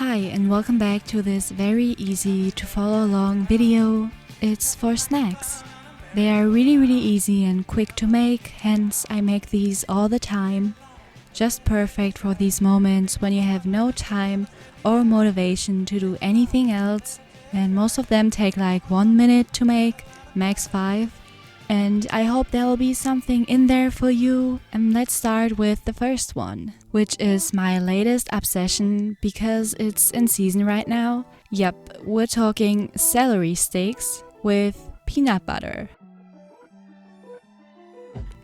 Hi and welcome back to this very easy to follow along video. It's for snacks. They are really easy and quick to make, hence I make these all the time. Just perfect for these moments when you have no time or motivation to do anything else, and most of them take like 1 minute to make, max 5. And I hope there will be something in there for you. And let's start with the first one, which is my latest obsession because it's in season right now. Yep, we're talking celery sticks with peanut butter.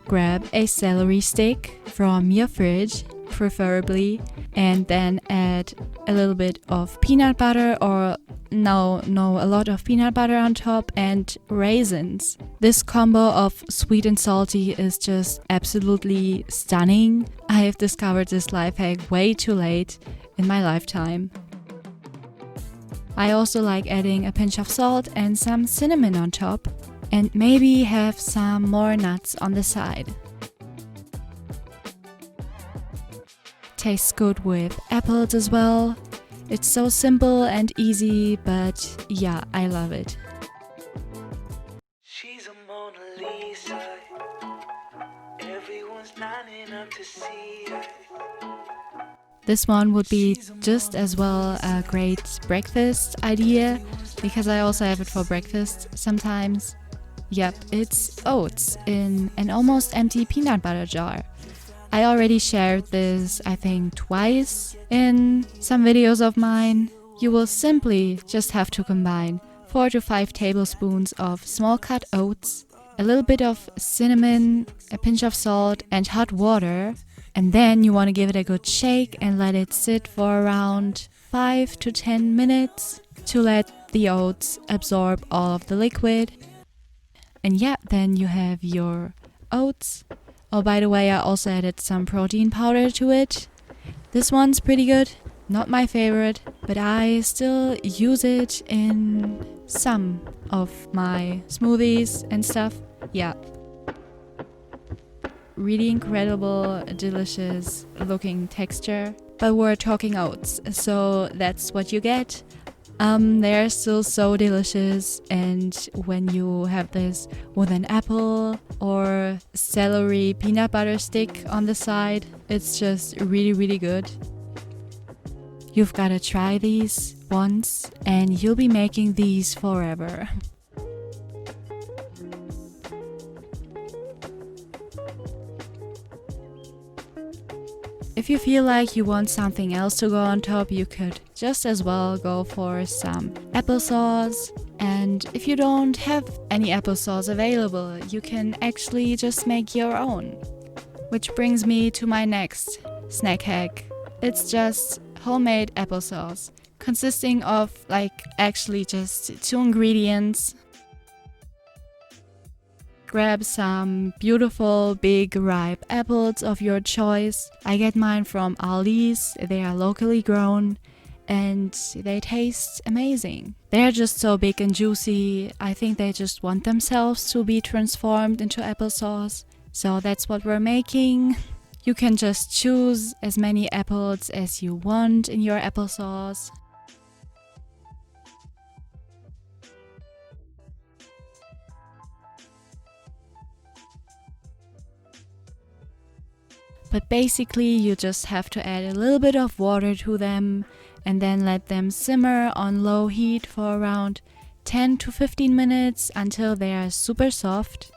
Grab a celery stick from your fridge, preferably, and then add a little bit of peanut butter or a lot of peanut butter on top and raisins. This combo of sweet and salty is just absolutely stunning. I have discovered this life hack way too late in my lifetime. I also like adding a pinch of salt and some cinnamon on top, and maybe have some more nuts on the side. Tastes good with apples as well. It's so simple and easy, but yeah, I love it. She's a Mona Lisa. Everyone's lining up to see her. This one would be just as well a great breakfast idea, because I also have it for breakfast sometimes. Yep, it's oats in an almost empty peanut butter jar. I already shared this, I think, twice in some videos of mine. You will simply just have to combine 4 to 5 tablespoons of small cut oats, a little bit of cinnamon, a pinch of salt and hot water. And then you want to give it a good shake and let it sit for around 5 to 10 minutes to let the oats absorb all of the liquid. And yeah, then you have your oats. Oh, by the way, I also added some protein powder to it. This one's pretty good. Not my favorite, but I still use it in some of my smoothies and stuff. Yeah. Really incredible, delicious looking texture. But we're talking oats, so that's what you get. They're still so delicious, and when you have this with an apple or celery peanut butter stick on the side, it's just really good. You've gotta try these once and you'll be making these forever. If you feel like you want something else to go on top, you could just as well go for some applesauce. And if you don't have any applesauce available, you can actually just make your own. Which brings me to my next snack hack. It's just homemade applesauce, consisting of actually just 2 ingredients. Grab some beautiful big ripe apples of your choice. I get mine from ALDI's. They are locally grown and they taste amazing. They're just so big and juicy. I think they just want themselves to be transformed into applesauce. So that's what we're making. You can just choose as many apples as you want in your applesauce. But basically you just have to add a little bit of water to them and then let them simmer on low heat for around 10 to 15 minutes until they are super soft.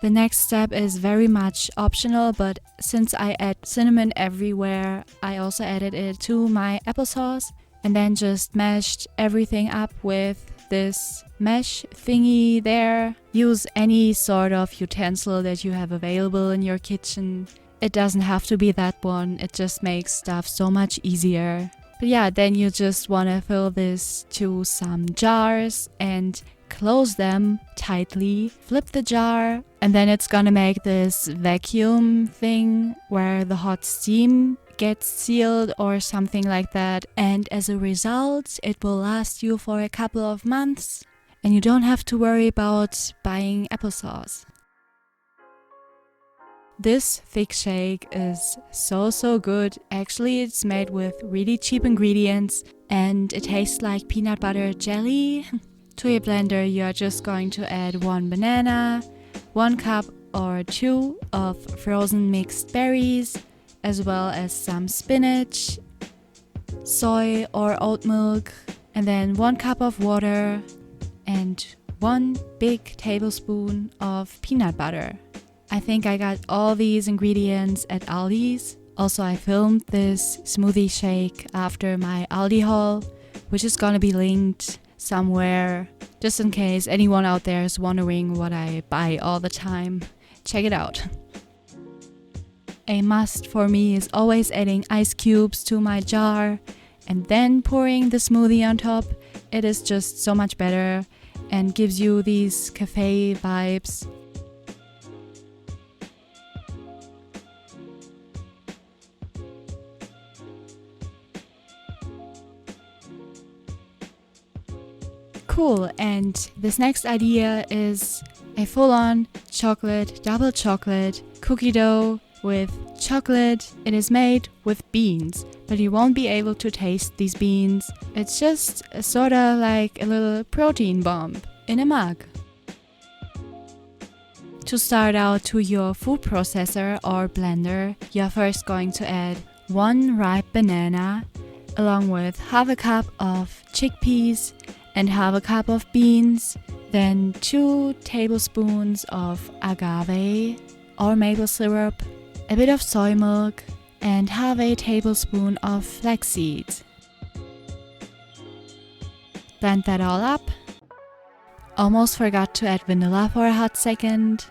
The next step is very much optional, but since I add cinnamon everywhere, I also added it to my applesauce and then just mashed everything up with this mesh thingy there. Use any sort of utensil that you have available in your kitchen. It doesn't have to be that one, it just makes stuff so much easier. But yeah, then you just want to fill this to some jars and close them tightly, flip the jar, and then it's gonna make this vacuum thing where the hot steam gets sealed or something like that, and as a result it will last you for a couple of months and you don't have to worry about buying applesauce. This thick shake is so good. Actually, it's made with really cheap ingredients and it tastes like peanut butter jelly. To your blender, you are just going to add 1 banana, 1 cup or 2 of frozen mixed berries, as well as some spinach, soy or oat milk, and then 1 cup of water and 1 big tablespoon of peanut butter. I think I got all these ingredients at ALDI's. Also, I filmed this smoothie shake after my ALDI haul, which is gonna be linked somewhere, just in case anyone out there is wondering what I buy all the time. Check it out. A must for me is always adding ice cubes to my jar and then pouring the smoothie on top. It is just so much better and gives you these cafe vibes. Cool, and this next idea is a full-on chocolate, double chocolate cookie dough with chocolate. It is made with beans, but you won't be able to taste these beans. It's just sort of like a little protein bomb in a mug. To start out to your food processor or blender, you're first going to add 1 ripe banana along with half a cup of chickpeas and half a cup of beans, then 2 tablespoons of agave or maple syrup, a bit of soy milk, and half a tablespoon of flaxseed. Blend that all up. Almost forgot to add vanilla for a hot second.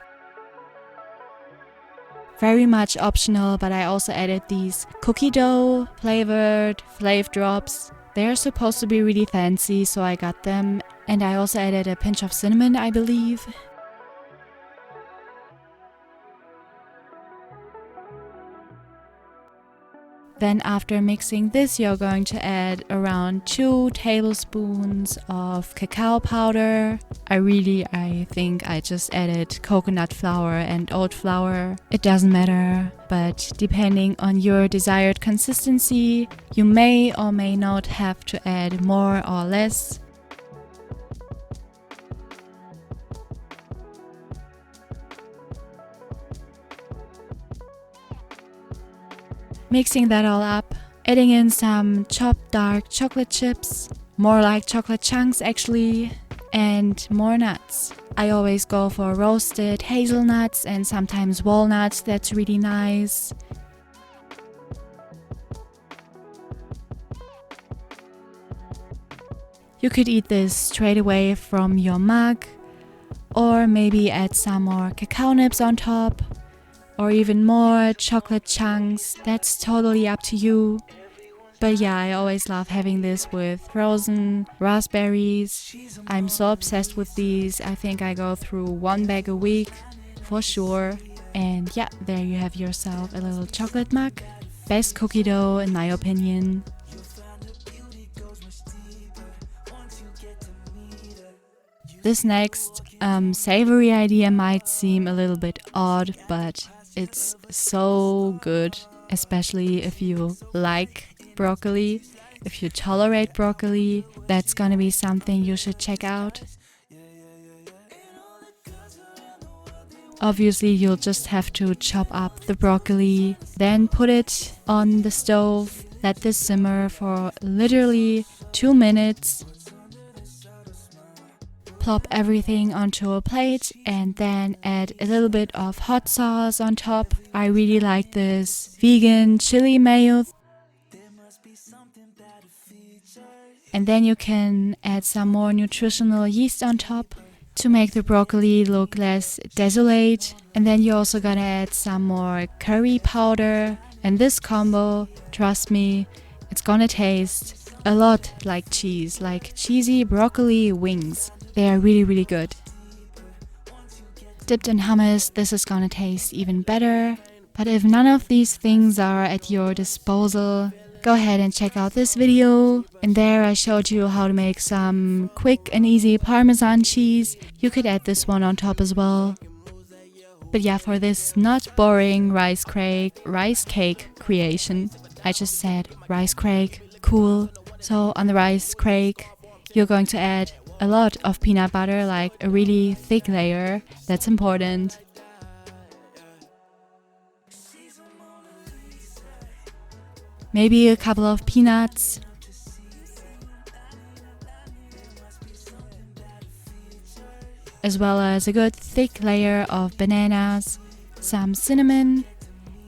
Very much optional, but I also added these cookie dough flavored flav drops. They're supposed to be really fancy, so I got them. And I also added a pinch of cinnamon, I believe. Then after mixing this, you're going to add around 2 tablespoons of cacao powder. I think I just added coconut flour and oat flour. It doesn't matter, but depending on your desired consistency, you may or may not have to add more or less. Mixing that all up, adding in some chopped dark chocolate chips, more like chocolate chunks actually, and more nuts. I always go for roasted hazelnuts and sometimes walnuts, that's really nice. You could eat this straight away from your mug, or maybe add some more cacao nibs on top. Or even more chocolate chunks, that's totally up to you. But yeah, I always love having this with frozen raspberries. I'm so obsessed with these. I think I go through 1 bag a week for sure. And yeah, there you have yourself a little chocolate mug. Best cookie dough in my opinion. This next savory idea might seem a little bit odd, but it's so good, especially if you like broccoli, if you tolerate broccoli. That's gonna be something you should check out. Obviously, you'll just have to chop up the broccoli, then put it on the stove, let this simmer for literally 2 minutes. Plop everything onto a plate and then add a little bit of hot sauce on top. I really like this vegan chili mayo. And then you can add some more nutritional yeast on top to make the broccoli look less desolate. And then you also gotta add some more curry powder. And this combo, trust me, it's gonna taste a lot like cheese, like cheesy broccoli wings. They are really good. Dipped in hummus, this is gonna taste even better. But if none of these things are at your disposal, go ahead and check out this video. In there I showed you how to make some quick and easy Parmesan cheese. You could add this one on top as well. But yeah, for this not boring rice cake creation, I just said rice cake, cool. So on the rice cake, you're going to add a lot of peanut butter, like a really thick layer. That's important. Maybe a couple of peanuts. As well as a good thick layer of bananas, some cinnamon,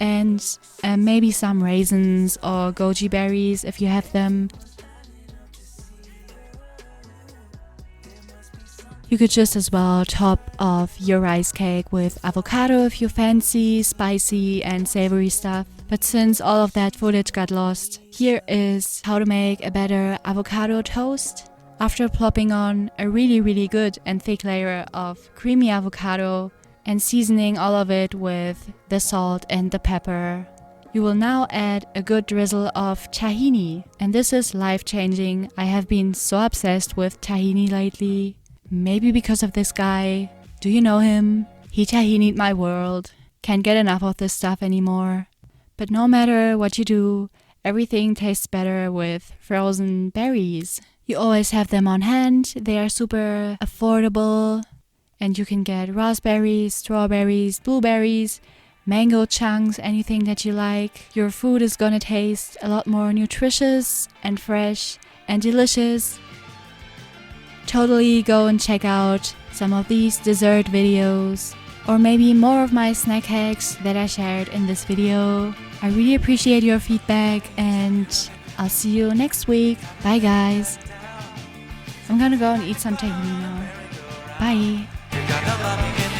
and maybe some raisins or goji berries if you have them. You could just as well top off your rice cake with avocado if you fancy spicy and savory stuff. But since all of that footage got lost, here is how to make a better avocado toast. After plopping on a really good and thick layer of creamy avocado and seasoning all of it with the salt and the pepper, you will now add a good drizzle of tahini. And this is life-changing. I have been so obsessed with tahini lately. Maybe because of this guy. Do you know him? He tahinied my world. Can't get enough of this stuff anymore. But no matter what you do, everything tastes better with frozen berries. You always have them on hand, they are super affordable, and you can get raspberries, strawberries, blueberries, mango chunks, anything that you like. Your food is gonna taste a lot more nutritious and fresh and delicious. Totally go and check out some of these dessert videos, or maybe more of my snack hacks that I shared in this video. I really appreciate your feedback, and I'll see you next week. Bye guys. I'm gonna go and eat some tahini now. Bye.